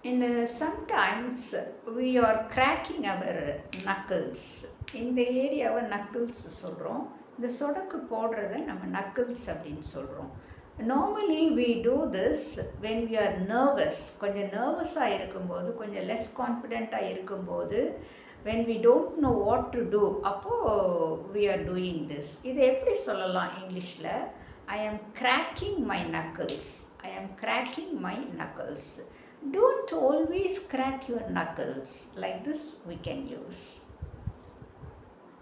Sometimes we are cracking our knuckles. இந்த ஏரியாவை knuckles சொல்கிறோம். இந்த சொடக்கு போடுறத நம்ம நக்கிள்ஸ் அப்படின்னு சொல்கிறோம். Normally we do this when we are nervous. கொஞ்சம் நர்வஸாக இருக்கும்போது, கொஞ்சம் லெஸ் கான்ஃபிடெண்ட்டாக இருக்கும்போது, when we don't know what to do, அப்போது we are doing this. இதை எப்படி சொல்லலாம் இங்கிலீஷில்? I am cracking my knuckles. I am cracking my knuckles. Don't always crack your knuckles. Like this we can use.